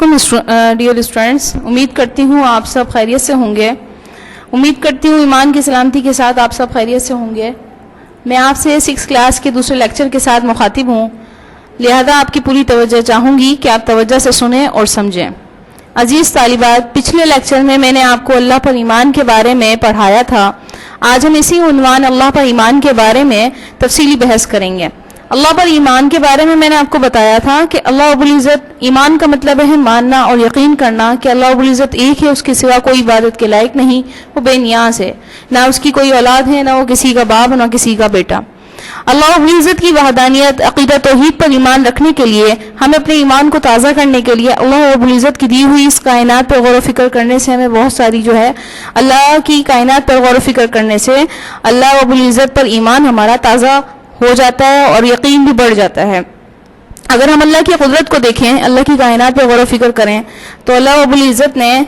علیکم dear students, امید کرتی ہوں آپ سب خیریت سے ہوں گے. امید کرتی ہوں ایمان کی سلامتی کے ساتھ آپ سب خیریت سے ہوں گے. میں آپ سے 6 کلاس کے دوسرے لیکچر کے ساتھ مخاطب ہوں، لہذا آپ کی پوری توجہ چاہوں گی کہ آپ توجہ سے سنیں اور سمجھیں. عزیز طالبات، پچھلے لیکچر میں نے آپ کو اللہ پر ایمان کے بارے میں پڑھایا تھا. آج ہم اسی عنوان اللہ پر ایمان کے بارے میں تفصیلی بحث کریں گے. اللہ پر ایمان کے بارے میں نے آپ کو بتایا تھا کہ اللہ رب العزت، ایمان کا مطلب ہے ماننا اور یقین کرنا کہ اللہ رب العزت ایک ہے، اس کے سوا کوئی عبادت کے لائق نہیں، وہ بے نیاز ہے، نہ اس کی کوئی اولاد ہے، نہ وہ کسی کا باپ، نہ کسی کا بیٹا. اللہ رب العزت کی وحدانیت، عقیدہ توحید پر ایمان رکھنے کے لیے، ہمیں اپنے ایمان کو تازہ کرنے کے لیے اللہ رب العزت کی دی ہوئی اس کائنات پر غور و فکر کرنے سے ہمیں بہت ساری اللہ کی کائنات پر غور و فکر کرنے سے اللہ رب العزت پر ایمان ہمارا تازہ ہو جاتا ہے اور یقین بھی بڑھ جاتا ہے. اگر ہم اللہ کی قدرت کو دیکھیں، اللہ کی کائنات پر غور و فکر کریں تو اللہ رب العزت نے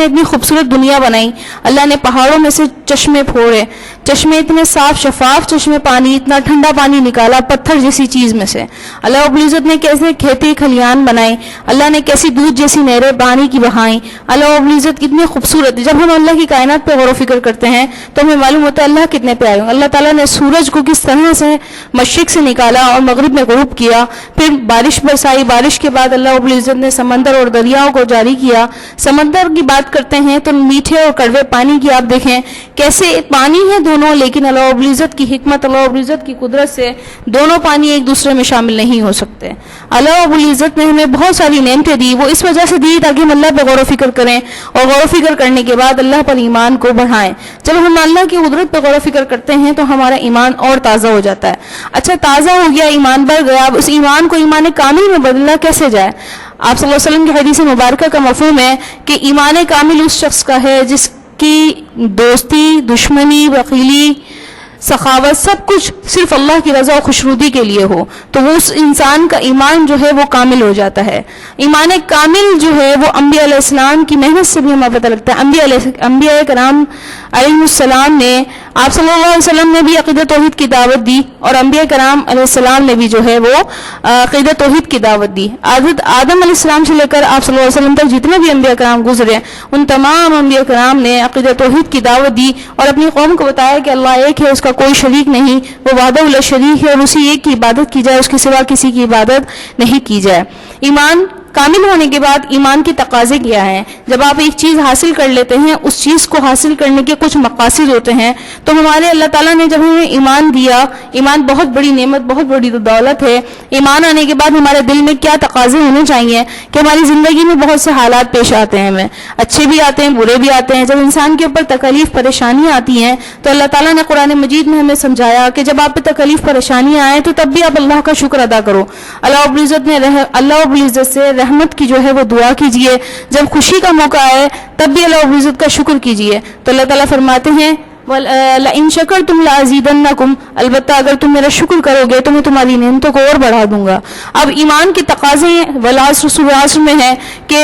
اتنی خوبصورت دنیا بنائی. اللہ نے پہاڑوں میں سے چشمے پھوڑے، چشمے اتنے صاف شفاف چشمے پانی، اتنا ٹھنڈا پانی نکالا پتھر جیسی چیز میں سے. اللہ رب العزت نے کیسے کھیتی کھلیان بنائی، اللہ نے کیسی دودھ جیسی نہریں پانی کی بہائیں. اللہ رب العزت کتنے خوبصورت. جب ہم اللہ کی کائنات پہ غور و فکر کرتے ہیں تو ہمیں معلوم ہوتا ہے اللہ کتنے پیارے ہیں. اللہ تعالیٰ نے سورج کو کس طرح سے مشرق سے نکالا اور مغرب میں غروب کیا، پھر بارش برسائی، بارش کے بعد اللہ رب العزت نے سمندر اور دریاؤں کو جاری کیا. سمندر کی بات کرتے ہیں تو میٹھے اور کڑوے پانی کی آپ دیکھیں کیسے پانی ہے دونوں، لیکن اللہ رب العزت کی حکمت، اللہ رب العزت کی قدرت سے دونوں پانی ایک دوسرے میں شامل نہیں ہو سکتے. اللہ رب العزت نے ہمیں بہت ساری نعمتیں دی، وہ اس وجہ سے دی تاکہ ہم اللہ پہ غور و فکر کریں اور غور و فکر کرنے کے بعد اللہ پر ایمان کو بڑھائیں. جب ہم اللہ کی قدرت پہ غور و فکر کرتے ہیں تو ہمارا ایمان اور تازہ ہو جاتا ہے. اچھا، تازہ ہو گیا، ایمان بڑھ گیا، اب اس ایمان کو ایمان کامل میں بدلنا کیسے جائے؟ آپ صلی اللہ علیہ وسلم کی حدیث مبارکہ کا مفہوم ہے کہ ایمان کامل اس شخص کا ہے جس کی دوستی، دشمنی، وکیلی، سخاوت سب کچھ صرف اللہ کی رضا و خوشنودی کے لیے ہو، تو وہ اس انسان کا ایمان وہ کامل ہو جاتا ہے. ایمان کامل وہ انبیاء علیہ السلام کی محنت سے بھی ہمیں پتہ لگتا ہے. انبیاء کرام علیہ السلام نے، آپ صلی اللہ علیہ وسلم نے بھی عقیدہ توحید کی دعوت دی اور انبیاء کرام علیہ السلام نے بھی وہ عقیدہ توحید کی دعوت دی. آدم علیہ السلام سے لے کر آپ صلی اللہ علیہ وسلم تک جتنے بھی انبیاء کرام گزرے، ان تمام انبیاء کرام نے عقیدہ توحید کی دعوت دی اور اپنی قوم کو بتایا کہ اللہ ایک ہے، اس کا کوئی شریک نہیں، وہ وحدہ لا شریک ہے اور اسی ایک کی عبادت کی جائے، اس کے سوا کسی کی عبادت نہیں کی جائے. ایمان کامل ہونے کے بعد ایمان کے تقاضے کیا ہیں؟ جب آپ ایک چیز حاصل کر لیتے ہیں، اس چیز کو حاصل کرنے کے کچھ مقاصد ہوتے ہیں. تو ہمارے اللہ تعالیٰ نے جب ہمیں ایمان دیا، ایمان بہت بڑی نعمت، بہت بڑی دولت ہے. ایمان آنے کے بعد ہمارے دل میں کیا تقاضے ہونے چاہیے کہ ہماری زندگی میں بہت سے حالات پیش آتے ہیں، ہمیں اچھے بھی آتے ہیں، برے بھی آتے ہیں. جب انسان کے اوپر تکلیف پریشانیاں آتی ہیں تو اللہ تعالیٰ نے قرآن مجید میں ہمیں سمجھایا کہ جب آپ پہ تکلیف پریشانیاں آئیں تو تب بھی آپ اللہ کا شکر ادا کرو. اللہ رب العزت سے رحمت کی وہ دعا کیجئے. جب خوشی کا موقع آئے تب بھی اللہ رب العزت کا شکر کیجئے. تو اللہ تعالیٰ فرماتے ہیں لَإِن شَكَرْتُمْ لَأَزِيدَنَّكُمْ، البتہ اگر تم میرا شکر کرو گے تو میں تمہاری نعمتوں کو اور بڑھا دوں گا. اب ایمان کے تقاضے والعصر میں ہے کہ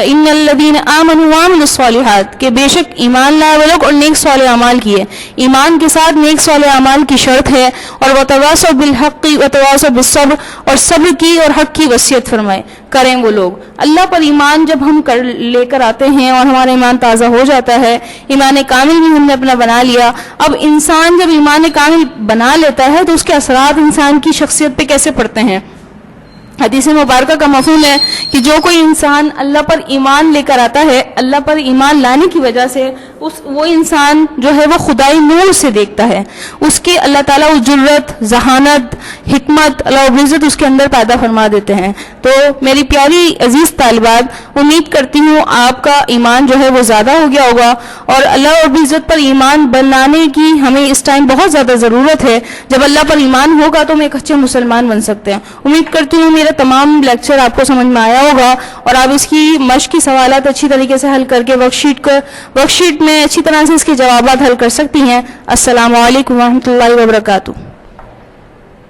ان الذین آمنوا وعملوا الصالحات، کہ بے شک ایمان لائے وہ لوگ اور نیک صالح اعمال کیے. ایمان کے ساتھ نیک صالح اعمال کی شرط ہے. اور وتواصوا بالحق وتواصوا بالصبر، اور صبر کی اور حق کی وصیت فرمائے کریں وہ لوگ. اللہ پر ایمان جب ہم لے کر آتے ہیں اور ہمارا ایمان تازہ ہو جاتا ہے، ایمان کامل بھی ہم نے اپنا بنا لیا. اب انسان جب ایمان کامل بنا لیتا ہے تو اس کے اثرات انسان کی شخصیت پہ کیسے پڑتے ہیں؟ حدیث مبارکہ کا مفہوم ہے کہ جو کوئی انسان اللہ پر ایمان لے کر آتا ہے، اللہ پر ایمان لانے کی وجہ سے وہ انسان وہ خدائی نور سے دیکھتا ہے. اس کے اللہ تعالیٰ اس جرت، ذہانت، حکمت اللہ رب العزت اس کے اندر پیدا فرما دیتے ہیں. تو میری پیاری عزیز طالبات، امید کرتی ہوں آپ کا ایمان وہ زیادہ ہو گیا ہوگا اور اللہ رب العزت پر ایمان بنانے کی ہمیں اس ٹائم بہت زیادہ ضرورت ہے. جب اللہ پر ایمان ہوگا تو ہم ایک اچھے مسلمان بن سکتے ہیں. امید کرتی ہوں میرا تمام لیکچر آپ کو سمجھ میں آیا ہوگا اور آپ اس کی مشق کی سوالات اچھی طریقے سے حل کر کے ورک شیٹ میں اچھی طرح سے اس کے جوابات حل کر سکتی ہیں. السلام علیکم ورحمۃ اللہ وبرکاتہ.